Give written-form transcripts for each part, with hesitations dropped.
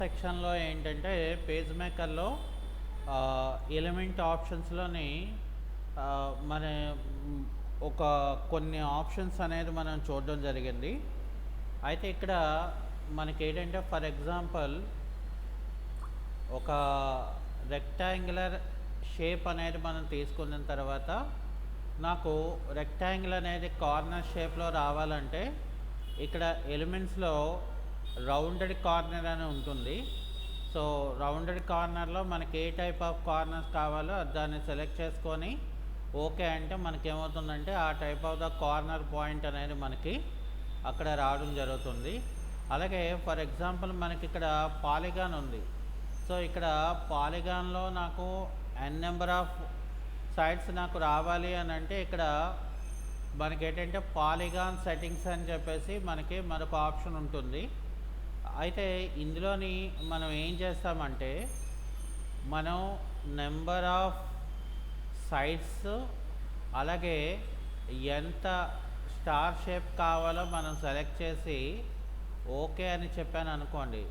సెక్షన్లో ఏంటంటే page మేకర్లో element ఆప్షన్స్లోని మన మ్, ఒక కొన్ని ఆప్షన్స్ అనేది మనం చూడడం జరిగింది. అయితే ఇక్కడ మనకి ఏంటంటే ఫర్ ఎగ్జాంపుల్ ఒక రెక్టాంగులర్ షేప్ అనేది మనం తీసుకున్న తర్వాత నాకు రెక్టాంగిల్ అనేది కార్నర్ షేప్లో రావాలంటే ఇక్కడ ఎలిమెంట్స్లో రౌండెడ్ కార్నర్ అని ఉంటుంది. సో రౌండెడ్ కార్నర్లో మనకి ఏ టైప్ ఆఫ్ కార్నర్స్ కావాలో దాన్ని సెలెక్ట్ చేసుకొని ఓకే అంటే మనకేమవుతుందంటే ఆ type of the corner point అనేది మనకి అక్కడ రావడం జరుగుతుంది. అలాగే ఫర్ ఎగ్జాంపుల్ మనకి ఇక్కడ పాలిగాన్ ఉంది. సో ఇక్కడ పాలిగాన్లో నాకు n నెంబర్ ఆఫ్ సైడ్స్ నాకు రావాలి అని అంటే ఇక్కడ మనకి ఏంటంటే పాలిగాన్ సెట్టింగ్స్ అని చెప్పేసి మనకి మరొక ఆప్షన్ ఉంటుంది. అయితే ఇందులోని మనం ఏం చేస్తామంటే మనం నెంబర్ ఆఫ్ సైడ్స్ అలాగే ఎంత స్టార్ షేప్ కావాలో మనం సెలెక్ట్ చేసి ఓకే అని చెప్పాను అనుకోండి,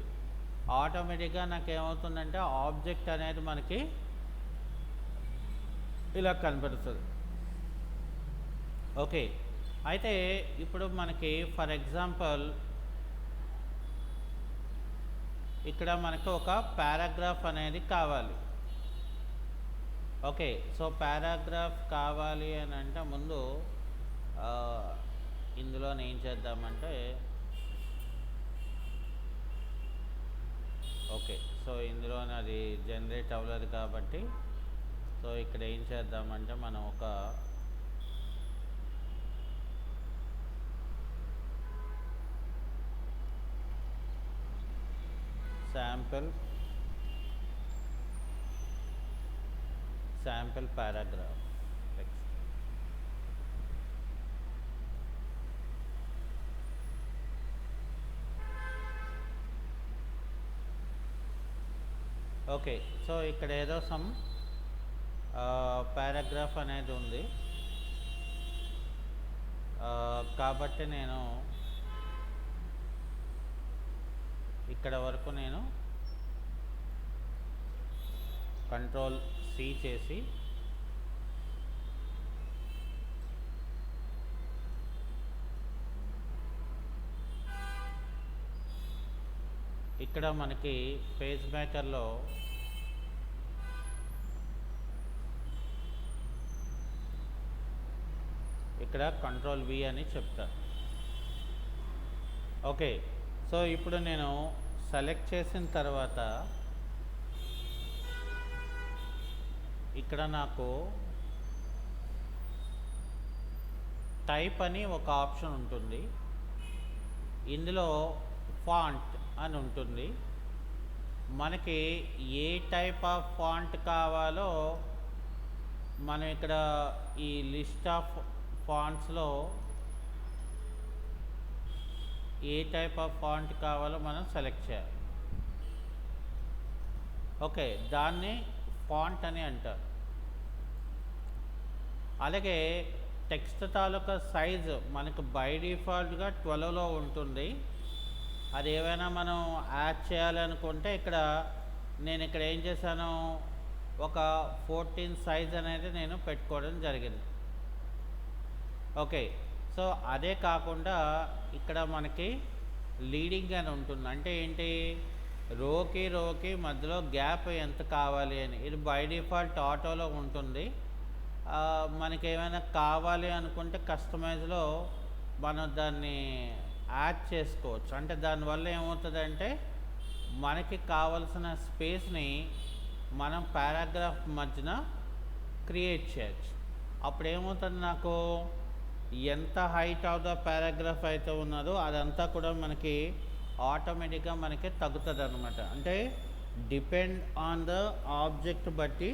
ఆటోమేటిక్గా నాకు ఏమవుతుందంటే ఆబ్జెక్ట్ అనేది మనకి ఇలా కనబడుతుంది. ఓకే, అయితే ఇప్పుడు మనకి ఫర్ ఎగ్జాంపుల్ ఇక్కడ మనకు ఒక పారాగ్రాఫ్ అనేది కావాలి. ఓకే, సో పారాగ్రాఫ్ కావాలి అని అంటే ముందు ఇందులో ఏం చేద్దామంటే ఓకే, సో ఇందులో అది జనరేట్ అవ్వలేదు కాబట్టి సో ఇక్కడ ఏం చేద్దామంటే మనం ఒక sample paragraph text. Okay, so ఇక్కడ ఏదో సమ్ పారాగ్రాఫ్ అనేది ఉంది కాబట్టి నేను ఇక్కడ వరకు నేను కంట్రోల్ C చేసి ఇక్కడ మనకి పేజ్ మేకర్లో ఇక్కడ కంట్రోల్ V అని చెప్తాను. ఓకే, సో ఇప్పుడు నేను సెలెక్ట్ చేసిన తర్వాత ఇక్కడ నాకు టైప్ అని ఒక ఆప్షన్ ఉంటుంది. ఇందులో ఫాంట్ అని ఉంటుంది. మనకి ఏ టైప్ ఆఫ్ ఫాంట్ కావాలో మనం ఇక్కడ ఈ లిస్ట్ ఆఫ్ ఫాంట్స్లో ఏ టైప్ ఆఫ్ ఫాంట్ కావాలో మనం సెలెక్ట్ చేయాలి. ఓకే, దాన్ని ఫాంట్ అని అంటారు. అలాగే టెక్స్ట్ తాలూకా సైజు మనకు బై డిఫాల్ట్గా 12లో ఉంటుంది. అది ఏమైనా మనం యాడ్ చేయాలనుకుంటే ఇక్కడ నేను ఇక్కడ ఏం చేశాను, ఒక 14 సైజ్ అనేది నేను పెట్టుకోవడం జరిగింది. ఓకే, సో అదే కాకుండా ఇక్కడ మనకి లీడింగ్ అని ఉంటుంది. అంటే ఏంటి, రోకి మధ్యలో గ్యాప్ ఎంత కావాలి అని. ఇది బై డిఫాల్ట్ ఆటోలో ఉంటుంది. మనకి ఏమైనా కావాలి అనుకుంటే కస్టమైజ్లో మనం దాన్ని యాడ్ చేసుకోవచ్చు. అంటే దానివల్ల ఏమవుతుందంటే మనకి కావలసిన స్పేస్ని మనం పారాగ్రాఫ్ మధ్యన క్రియేట్ చేయొచ్చు. అప్పుడు ఏమవుతుంది, నాకు ఎంత హైట్ ఆఫ్ ద పారాగ్రాఫ్ అయితే ఉన్నదో అదంతా కూడా మనకి ఆటోమేటిక్గా మనకి తగ్గుతుంది అనమాట. అంటే డిపెండ్ ఆన్ ద ఆబ్జెక్ట్ బట్టి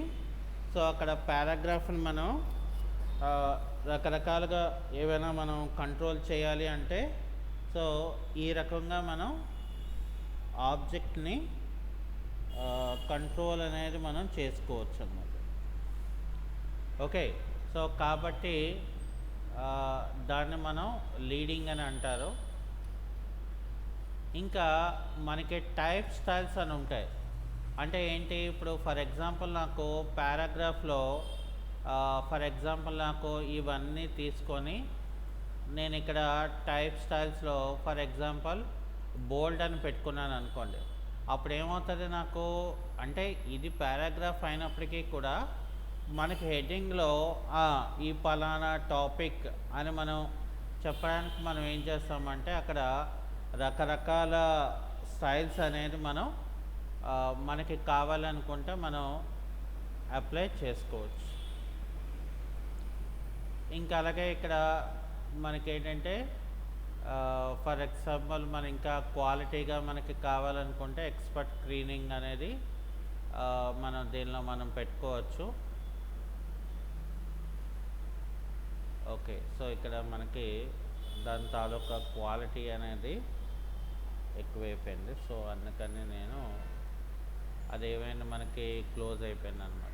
సో అక్కడ పారాగ్రాఫ్ని మనం రకరకాలుగా ఏవైనా మనం కంట్రోల్ చేయాలి అంటే సో ఈ రకంగా మనం ఆబ్జెక్ట్ని కంట్రోల్ అనేది మనం చేసుకోవచ్చు అన్నమాట. ఓకే, సో కాబట్టి దాన్ని మనం లీడింగ్ అని అంటారు. ఇంకా మనకి టైప్ స్టైల్స్ అని ఉంటాయి. అంటే ఏంటి, ఇప్పుడు ఫర్ ఎగ్జాంపుల్ నాకు పారాగ్రాఫ్లో ఫర్ ఎగ్జాంపుల్ నాకు ఇవన్నీ తీసుకొని నేను ఇక్కడ టైప్ స్టైల్స్లో ఫర్ ఎగ్జాంపుల్ బోల్డ్ అని పెట్టుకున్నాను అనుకోండి. అప్పుడు ఏమవుతుంది నాకు, అంటే ఇది పారాగ్రాఫ్ అయినప్పటికీ కూడా మనకి హెడ్డింగ్లో ఈ పలానా టాపిక్ అని మనం చెప్పడానికి మనం ఏం చేస్తామంటే అక్కడ రకరకాల స్టైల్స్ అనేది మనం మనకి కావాలనుకుంటే మనం అప్లై చేసుకోవచ్చు. ఇంకా అలాగే ఇక్కడ మనకేంటంటే ఫర్ ఎగ్జాంపుల్ మనం ఇంకా క్వాలిటీగా మనకి కావాలనుకుంటే ఎక్స్పర్ట్ స్క్రీనింగ్ అనేది మనం దీనిలో మనం పెట్టుకోవచ్చు. ఓకే, సో ఇక్కడ మనకి దాని తాలూకా క్వాలిటీ అనేది ఎక్కువైపోయింది. సో అందుకని నేను అదేమైనా మనకి క్లోజ్ అయిపోయింది అనమాట.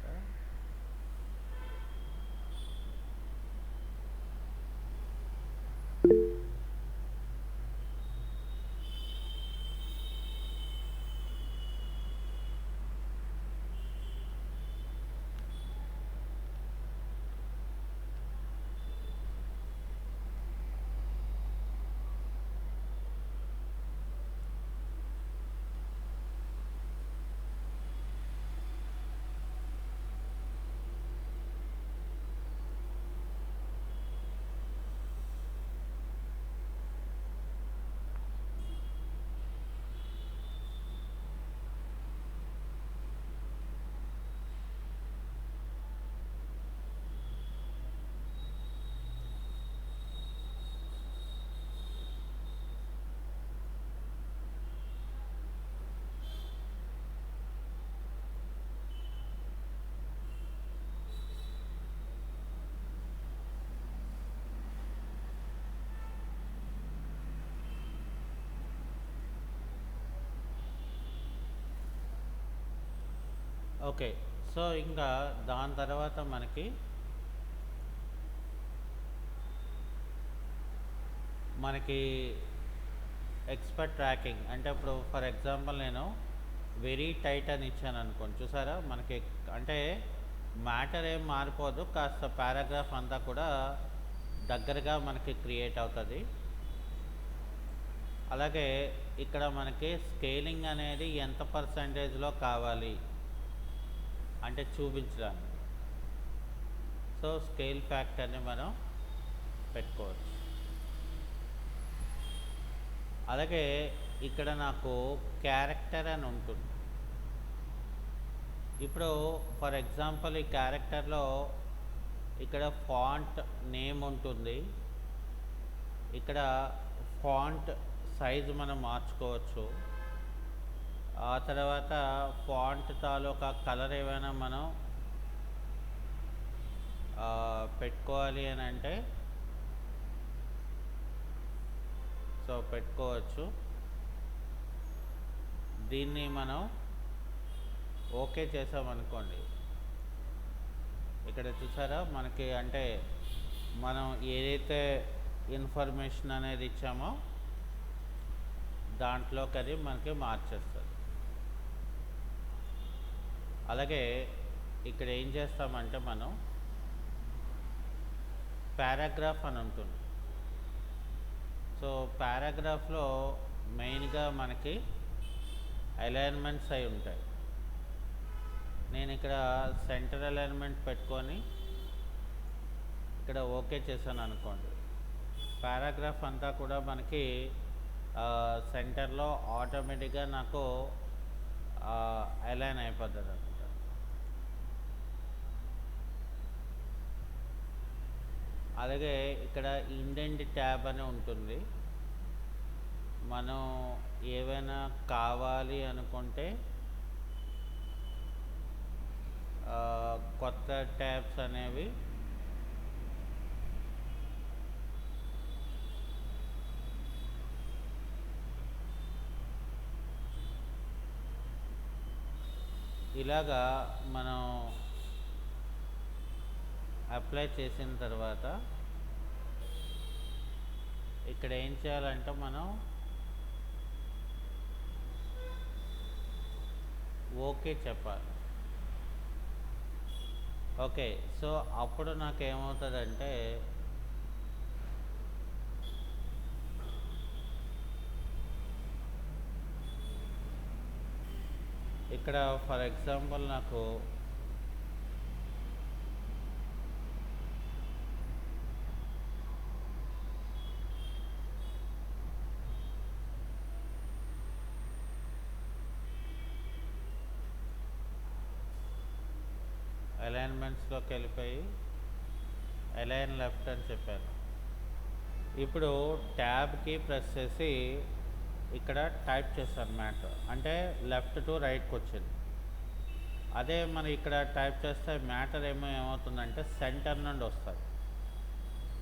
ఓకే, సో ఇంకా దాని తర్వాత మనకి ఎక్స్పర్ట్ ట్రాకింగ్ అంటే ఇప్పుడు ఫర్ ఎగ్జాంపుల్ నేను వెరీ టైట్ అని ఇచ్చాను అనుకోండి, చూసారా మనకి అంటే మ్యాటర్ ఏం మారిపోదు, కాస్త పారాగ్రాఫ్ అంతా కూడా దగ్గరగా మనకి క్రియేట్ అవుతుంది. అలాగే ఇక్కడ మనకి స్కేలింగ్ అనేది ఎంత పర్సంటేజ్లో కావాలి అంటే చూపించడానికి, సో స్కేల్ ఫ్యాక్టర్ని మనం పెట్టుకోవచ్చు. అలాగే ఇక్కడ నాకు క్యారెక్టర్ అని ఉంటుంది. ఇప్పుడు ఫర్ ఎగ్జాంపుల్ ఈ క్యారెక్టర్లో ఇక్కడ ఫాంట్ నేమ్ ఉంటుంది, ఇక్కడ ఫాంట్ సైజు మనం మార్చుకోవచ్చు. ఆ తర్వాత ఫాంట్ తాలూకా కలర్ ఏమైనా మనం పెట్టుకోవాలి అని అంటే సో పెట్టుకోవచ్చు. దీన్ని మనం ఓకే చేసామనుకోండి, ఇక్కడ చూసారా మనకి అంటే మనం ఏదైతే ఇన్ఫర్మేషన్ అనేది ఇచ్చామో దాంట్లోకి అది మనకి మార్చేస్తుంది. అలాగే ఇక్కడ ఏం చేస్తామంటే మనం పారాగ్రాఫ్ అని ఉంటుంది. సో పారాగ్రాఫ్లో మెయిన్గా మనకి అలైన్మెంట్స్ అయి ఉంటాయి. నేను ఇక్కడ సెంటర్ అలైన్మెంట్ పెట్టుకొని ఇక్కడ ఓకే చేశాను అనుకోండి, పారాగ్రాఫ్ అంతా కూడా మనకి సెంటర్లో ఆటోమేటిక్గా నాకు అలైన్ అయిపోతుంది అనమాట. అలాగే ఇక్కడ ఇండెంట్ ట్యాబ్ అని ఉంటుంది. మనం ఏవైనా కావాలి అనుకుంటే కొత్త ట్యాబ్స్ అనేవి ఇలాగా మనం అప్లై చేసిన తర్వాత ఇక్కడ ఏం చేయాలంటే మనం ఓకే చెప్పాలి. ఓకే. సో, అప్పుడు నాకేమవుతదంటే ఇక్కడ ఫర్ ఎగ్జాంపుల్ నాకు అలైన్మెంట్స్‌లోకెళ్ళిపోయి అలైన్ లెఫ్ట్ అని చెప్పాను. ఇప్పుడు ట్యాబ్‌కి ప్రెస్ చేసి ఇక్కడ టైప్ చేశాను మ్యాటర్. అంటే లెఫ్ట్ టు రైట్‌కొచ్చింది. అదే మనం ఇక్కడ టైప్ చేస్తే మ్యాటర్ ఏమవుతుందంటే సెంటర్ నుండి వస్తది.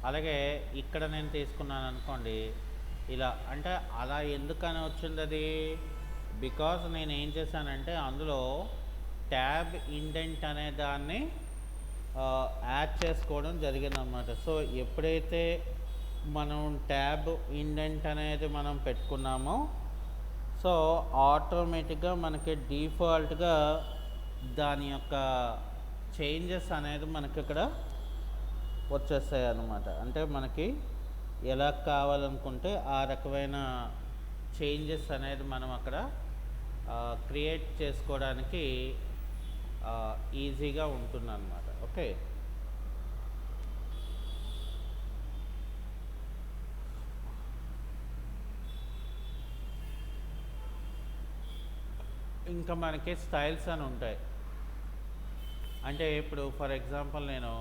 అలాగే ఇక్కడ నేను తీసుకున్నాను అనుకోండి ఇలా. అంటే అలా ఎందుకని వచ్చిందది? బికాజ్ నేను ఏం చేశానంటే అందులో ట్యాబ్ ఇండెంట్ అనే దాన్ని యాడ్ చేసుకోవడం జరిగిందనమాట. సో ఎప్పుడైతే మనం ట్యాబ్ ఇండెంట్ అనేది మనం పెట్టుకున్నామో సో ఆటోమేటిక్గా మనకి డిఫాల్ట్గా దాని యొక్క చేంజెస్ అనేది మనకి ఇక్కడ వచ్చేస్తాయి అన్నమాట. అంటే మనకి ఎలా కావాలనుకుంటే ఆ రకమైన చేంజెస్ అనేది మనం అక్కడ క్రియేట్ చేసుకోవడానికి ఈజీగా ఉంటుందన్నమాట. ఓకే. ఇంకా మనకి స్టైల్స్ అని ఉంటాయి. అంటే ఇప్పుడు ఫర్ ఎగ్జాంపుల్ నేను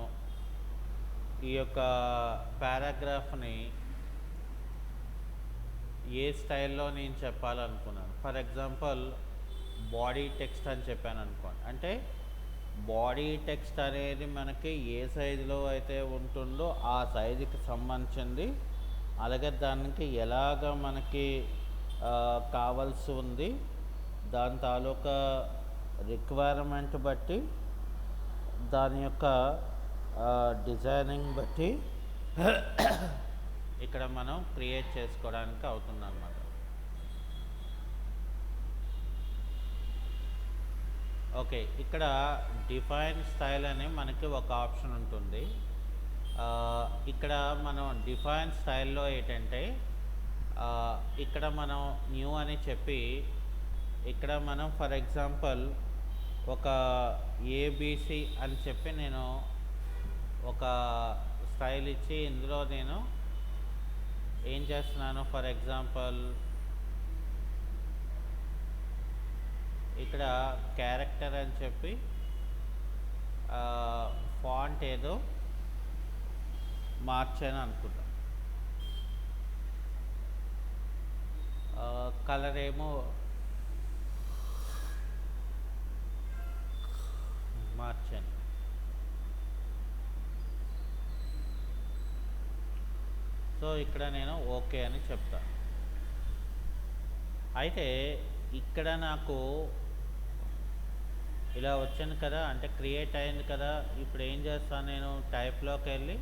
ఈ యొక్క పారాగ్రాఫ్ని ఏ స్టైల్లో నేను చెప్పాలనుకున్నాను. ఫర్ ఎగ్జాంపుల్ బాడీ టెక్స్ట్ అని చెప్పాను అనుకోండి. అంటే బాడీ టెక్స్ట్ అనేది మనకి ఏ సైజులో అయితే ఉంటుందో ఆ సైజుకి సంబంధించింది. అలాగే దానికి ఎలాగ మనకి కావాల్సి ఉంది దాని తాలూకా రిక్వైర్మెంట్ బట్టి దాని యొక్క డిజైనింగ్ బట్టి ఇక్కడ మనం క్రియేట్ చేసుకోవడానికి అవుతుంది అన్నమాట. ఓకే. ఇక్కడ డిఫైన్ స్టైల్ అని మనకి ఒక ఆప్షన్ ఉంటుంది. ఇక్కడ మనం డిఫైన్ స్టైల్లో ఏంటంటే ఇక్కడ మనం న్యూ అని చెప్పి ఇక్కడ మనం ఫర్ ఎగ్జాంపుల్ ఒక ఏబిసి అని చెప్పి నేను ఒక స్టైల్ ఇచ్చి ఇందులో నేను ఏం చేస్తున్నాను ఫర్ ఎగ్జాంపుల్ ఇక్కడ క్యారెక్టర్ అని చెప్పి ఫాంట్ ఏదో మార్చాను అనుకుంటా. కలర్ ఏమో మార్చాను. సో ఇక్కడ నేను ఓకే అని చెప్తాను. అయితే ఇక్కడ నాకు ఇలా వచ్చింది కదా, అంటే క్రియేట్ అయింది కదా. ఇప్పుడు ఏం చేస్తాను నేను టైప్లోకి వెళ్ళి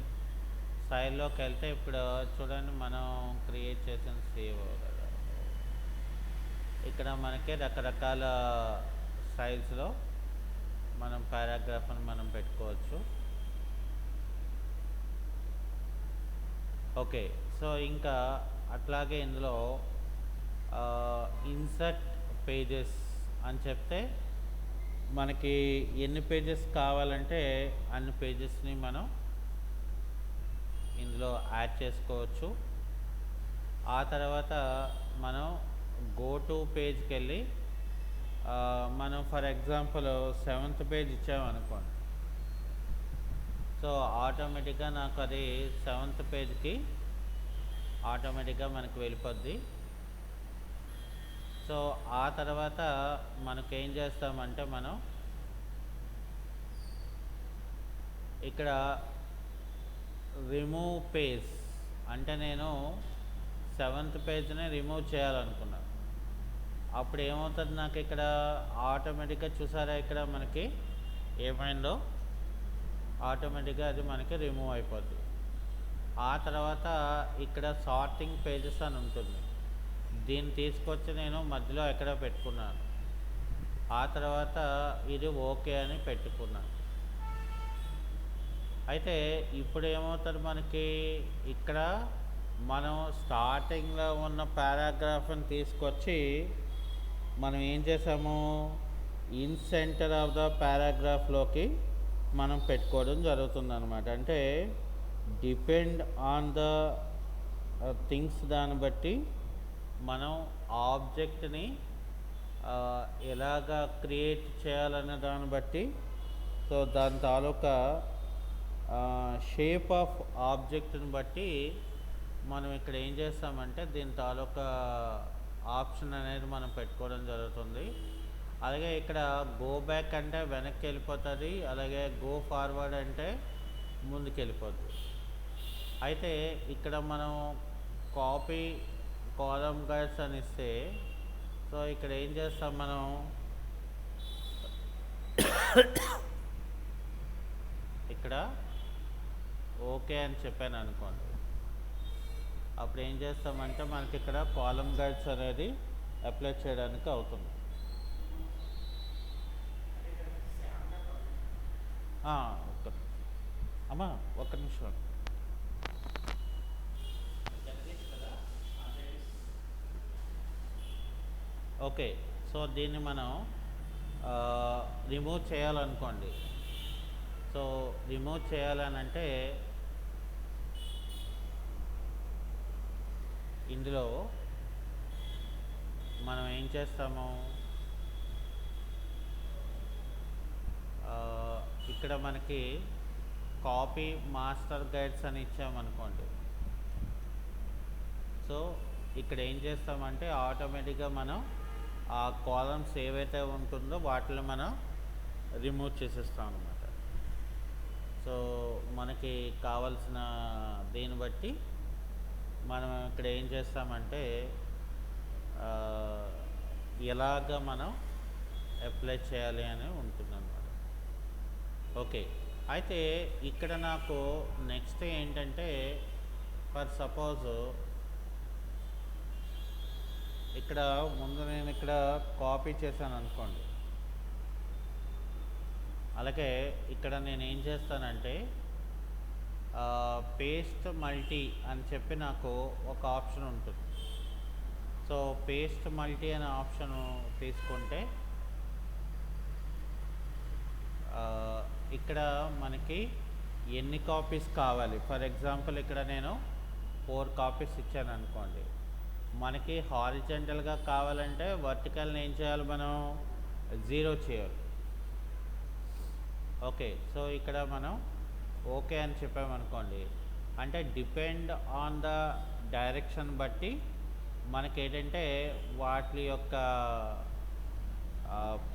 స్టైల్లోకి వెళ్తే ఇప్పుడు చూడండి మనం క్రియేట్ చేసిన సేవ్ కదా. ఇక్కడ మనకి రకరకాల స్టైల్స్లో మనం పారాగ్రాఫ్ని మనం పెట్టుకోవచ్చు. ఓకే. సో ఇంకా అట్లాగే ఇందులో ఇన్సర్ట్ పేజెస్ అని చెప్తే మనకి ఎన్ని పేజెస్ కావాలంటే అన్ని పేజెస్ని మనం ఇందులో యాడ్ చేసుకోవచ్చు. ఆ తర్వాత మనం గో టు పేజ్కి వెళ్ళి మనం ఫర్ ఎగ్జాంపుల్ 7th పేజ్ ఇచ్చామనుకోండి. సో ఆటోమేటిక్గా నాకు అది 7th పేజ్కి ఆటోమేటిక్గా మనకు వెళ్ళిపోద్ది. సో ఆ తర్వాత మనకేం చేస్తామంటే మనం ఇక్కడ రిమూవ్ పేజ్ అంటే నేను 7th పేజ్ని రిమూవ్ చేయాలనుకున్నాను. అప్పుడు ఏమవుతుంది నాకు ఇక్కడ ఆటోమేటిక్గా చూసారా ఇక్కడ మనకి ఏమైందో ఆటోమేటిక్గా అది మనకి రిమూవ్ అయిపోద్ది. ఆ తర్వాత ఇక్కడ సార్టింగ్ పేజెస్ అని ఉంటుంది. దీన్ని తీసుకొచ్చి నేను మధ్యలో ఎక్కడ పెట్టుకున్నాను. ఆ తర్వాత ఇది ఓకే అని పెట్టుకున్నాను. అయితే ఇప్పుడు ఏమవుతుంది మనకి ఇక్కడ మనం స్టార్టింగ్లో ఉన్న పారాగ్రాఫ్ని తీసుకొచ్చి మనం ఏం చేసాము, ఇన్ సెంటర్ ఆఫ్ ద పారాగ్రాఫ్లోకి మనం పెట్టుకోవడం జరుగుతుంది అనమాట. అంటే డిపెండ్ ఆన్ ద థింగ్స్ దాన్ని బట్టి మనం ఆబ్జెక్ట్ని ఎలాగా క్రియేట్ చేయాలనే దాన్ని బట్టి, సో దాని తాలూకా షేప్ ఆఫ్ ఆబ్జెక్ట్ని బట్టి మనం ఇక్కడ ఏం చేస్తామంటే దీని తాలూకా ఆప్షన్ అనేది మనం పెట్టుకోవడం జరుగుతుంది. అలాగే ఇక్కడ గో బ్యాక్ అంటే వెనక్కి వెళ్ళిపోతుంది, అలాగే గో ఫార్వర్డ్ అంటే ముందుకు వెళ్ళిపోతుంది. అయితే ఇక్కడ మనం కాపీ కాలమ్ గైడ్స్ అని ఇస్తే, సో ఇక్కడ ఏం చేస్తాం మనం, ఇక్కడ ఓకే అని చెప్పాను అనుకోండి, అప్పుడు ఏం చేస్తామంటే మనకి ఇక్కడ కాలమ్ గైడ్స్ అనేది అప్లై చేయడానికి అవుతుంది. అమ్మా ఒక్క నిమిషం. ఓకే, సో దీన్ని మనం రిమూవ్ చేయాలనుకోండి. సో రిమూవ్ చేయాలనంటే ఇందులో మనం ఏం చేస్తాము, ఇక్కడ మనకి కాపీ మాస్టర్ గైడ్స్ అని ఇచ్చామనుకోండి. సో ఇక్కడ ఏం చేస్తామంటే ఆటోమేటిక్గా మనం ఆ కాలమ్స్ ఏవైతే ఉంటుందో వాటిని మనం రిమూవ్ చేసేస్తాం అన్నమాట. సో మనకి కావాల్సిన దీన్ని బట్టి మనం ఇక్కడ ఏం చేస్తామంటే ఎలాగ మనం అప్లై చేయాలి అని ఉంటుందన్నమాట. ఓకే, అయితే ఇక్కడ నాకు నెక్స్ట్ ఏంటంటే, ఫర్ సపోజ్ ఇక్కడ ముందు నేను ఇక్కడ కాపీ చేశాను అనుకోండి, అలాగే ఇక్కడ నేను ఏం చేస్తానంటే పేస్ట్ మల్టీ అని చెప్పి నాకు ఒక ఆప్షన్ ఉంటుంది. సో పేస్ట్ మల్టీ అనే ఆప్షన్ తీసుకుంటే ఇక్కడ మనకి ఎన్ని కాపీస్ కావాలి, ఫర్ ఎగ్జాంపుల్ ఇక్కడ నేను 4 కాపీస్ ఇచ్చాను అనుకోండి. మనకి హారిజంటల్గా కావాలంటే వర్టికల్ని ఏం చేయాలి, మనం 0 చేయాలి. ఓకే, సో ఇక్కడ మనం ఓకే అని చెప్పామనుకోండి, అంటే డిపెండ్ ఆన్ ద డైరెక్షన్ బట్టి మనకి ఏంటంటే వాటి యొక్క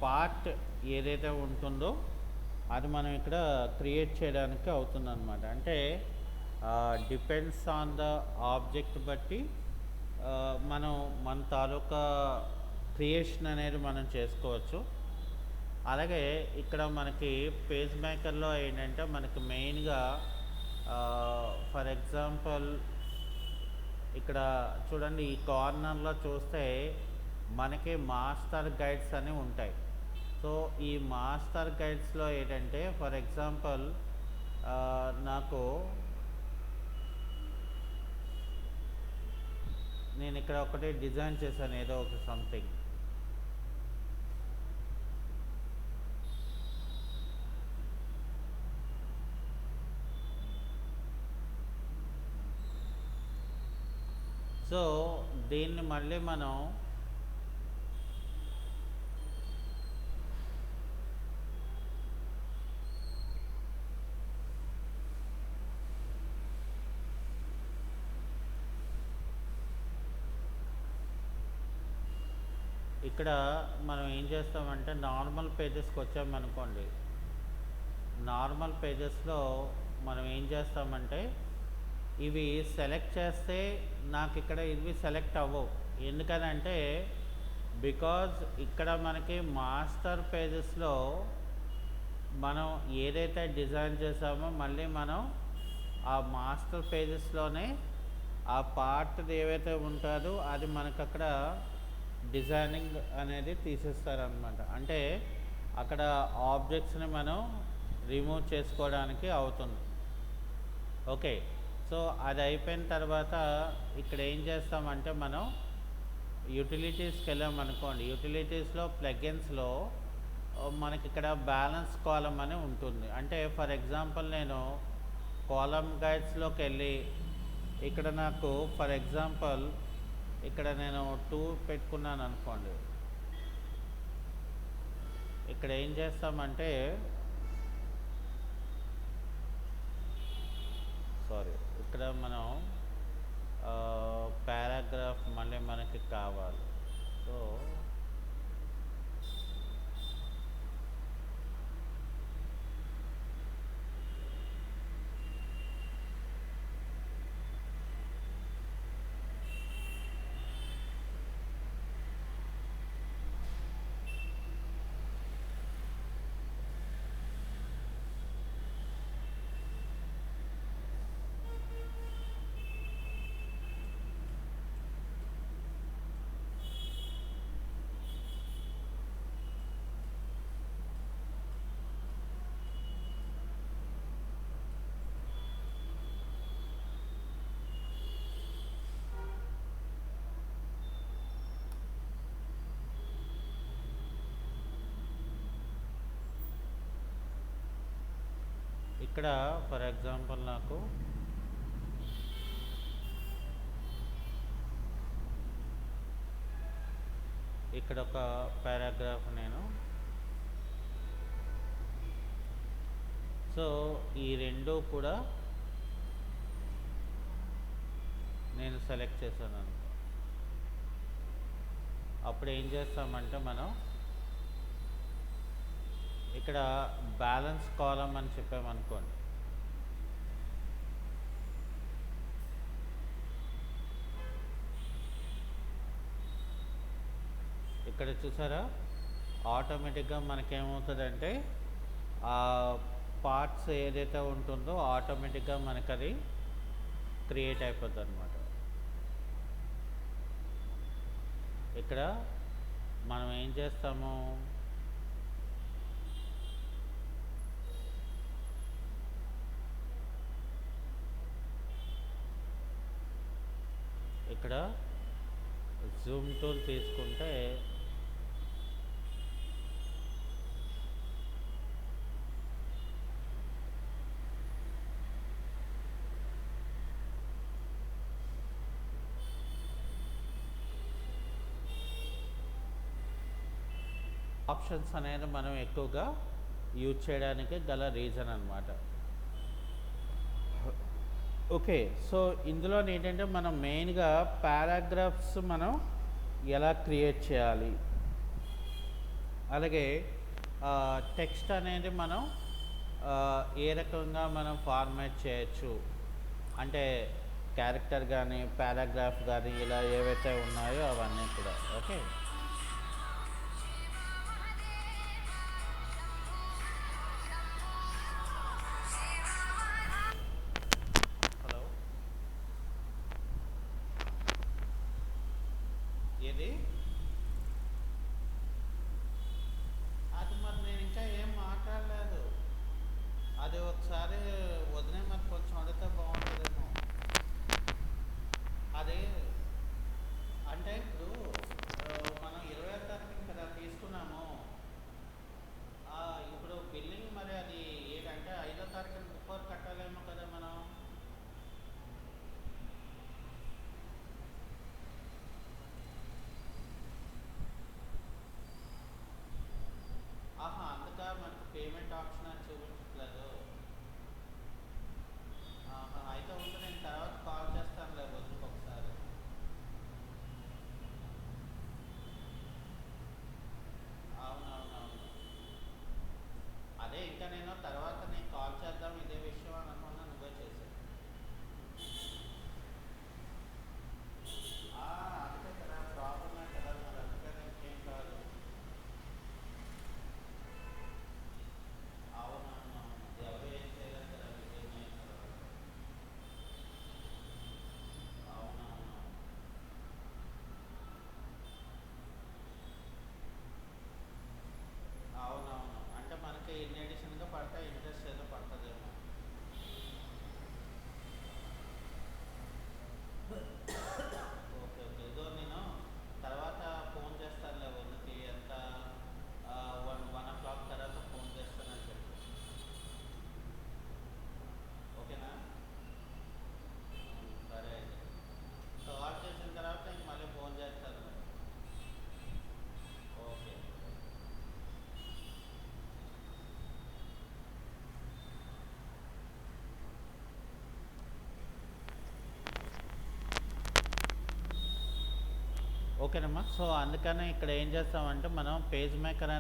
పార్ట్ ఏదైతే ఉంటుందో అది మనం ఇక్కడ క్రియేట్ చేయడానికి అవుతుందన్నమాట. అంటే డిపెండ్స్ ఆన్ ద ఆబ్జెక్ట్ బట్టి మనం మన తాలూకా క్రియేషన్ అనేది మనం చేసుకోవచ్చు. అలాగే ఇక్కడ మనకి పేజ్ మేకర్లో ఏంటంటే మనకి మెయిన్గా ఫర్ ఎగ్జాంపుల్ ఇక్కడ చూడండి, ఈ కార్నర్లో చూస్తే మనకి మాస్టర్ గైడ్స్ అని ఉంటాయి. సో ఈ మాస్టర్ గైడ్స్లో ఏంటంటే ఫర్ ఎగ్జాంపుల్ నేను ఇక్కడ ఒకటి డిజైన్ చేశాను, ఏదో ఒక సంథింగ్. సో దీన్ని మళ్ళీ మనం ఇక్కడ మనం ఏం చేస్తామంటే నార్మల్ పేజెస్కి వచ్చామనుకోండి. నార్మల్ పేజెస్లో మనం ఏం చేస్తామంటే ఇవి సెలెక్ట్ చేస్తే నాకు ఇక్కడ ఇవి సెలెక్ట్ అవ్వవు. ఎందుకనంటే బికాజ్ ఇక్కడ మనకి మాస్టర్ పేజెస్లో మనం ఏదైతే డిజైన్ చేసామో మళ్ళీ మనం ఆ మాస్టర్ పేజెస్లోనే ఆ పార్ట్ ఏవైతే ఉంటుందో అది మనకు అక్కడ డిజైనింగ్ అనేది తీసేస్తారనమాట. అంటే అక్కడ ఆబ్జెక్ట్స్ని మనం రిమూవ్ చేసుకోవడానికి అవుతుంది. ఓకే. సో అది అయిపోయిన తర్వాత ఇక్కడ ఏం చేస్తామంటే మనం యూటిలిటీస్కి వెళ్ళామనుకోండి, యూటిలిటీస్లో ప్లగిన్స్లో మనకి ఇక్కడ బ్యాలెన్స్ కాలం అని ఉంటుంది. అంటే ఫర్ ఎగ్జాంపుల్ నేను కాలం గైడ్స్లోకి వెళ్ళి ఇక్కడ నాకు ఫర్ ఎగ్జాంపుల్ ఇక్కడ నేను 2 పెట్టుకున్నాను అనుకోండి. ఇక్కడ ఏం చేస్తామంటే సారీ, ఇక్కడ మనం పారాగ్రాఫ్ మళ్ళీ మనకి కావాలి. సో ఇక్కడ ఫర్ ఎగ్జాంపుల్ నాకు ఇక్కడ ఒక పారాగ్రాఫ్ సో ఈ రెండు కూడా నేను సెలెక్ట్ చేశాను అనుకో. అప్పుడు ఏం చేస్తామంటే మనం ఇక్కడ బ్యాలెన్స్ కాలం అని చెప్పామనుకోండి, ఇక్కడ చూసారా ఆటోమేటిక్గా మనకేమవుతుందంటే ఆ పార్ట్స్ ఏదైతే ఉంటుందో ఆటోమేటిక్గా మనకు అది క్రియేట్ అయిపోతుంది అనమాట. ఇక్కడ మనం ఏం చేస్తాము, ఇక్కడ జూమ్ టూల్ తీసుకుంటే ఆప్షన్స్ అనేది మనం ఎక్కువగా యూజ్ చేయడానికి గల రీజన్ అనమాట. ఓకే. సో ఇందులో ఏంటంటే మనం మెయిన్గా పారాగ్రాఫ్స్ మనం ఎలా క్రియేట్ చేయాలి, అలాగే టెక్స్ట్ అనేది మనం ఏ రకంగా మనం ఫార్మాట్ చేయొచ్చు, అంటే క్యారెక్టర్ కానీ పారాగ్రాఫ్ కానీ ఇలా ఏవైతే ఉన్నాయో అవన్నీ కూడా. ఓకే. హలో, ఏది అది మరి నేను ఇంకా ఏం మాట్లాడలేదు. అది ఒకసారి వదిలే మరి కొంచెం అడిగితే బాగుంటుందేమో. అది అంటే ఇప్పుడు మనం 20వ తారీఖు కదా తీసుకున్నాము. ఇప్పుడు బిల్లింగ్ మరి అది ఏంటంటే 5వ తారీఖున బిఫోర్ కట్టాలేమో కదా మనం. అందుక మనకు పేమెంట్ ఆప్షన్ అని చూపించట్లేదు. అయితే ఉంటే నేను తర్వాత కాల్ చేస్తానులే రోజుకి ఒకసారి. అవునవునవును, అదే ఇంకా నేను తర్వాత నేను కాల్ చేద్దాం ఇదే విషయం అని అనుకున్నా, నువ్వే చేశాను. అంతే కదా, ప్రాబ్లమే కదా, మరి అందుకని ఇంకేం కాదు. అవునవునవును, ఎవరు ఏం చేయలేదు కదా, విజయ్ చేస్తారు. ఓకేనమ్మా. సో అందుకని ఇక్కడ ఏం చేస్తామంటే మనం పేజ్ మేకర్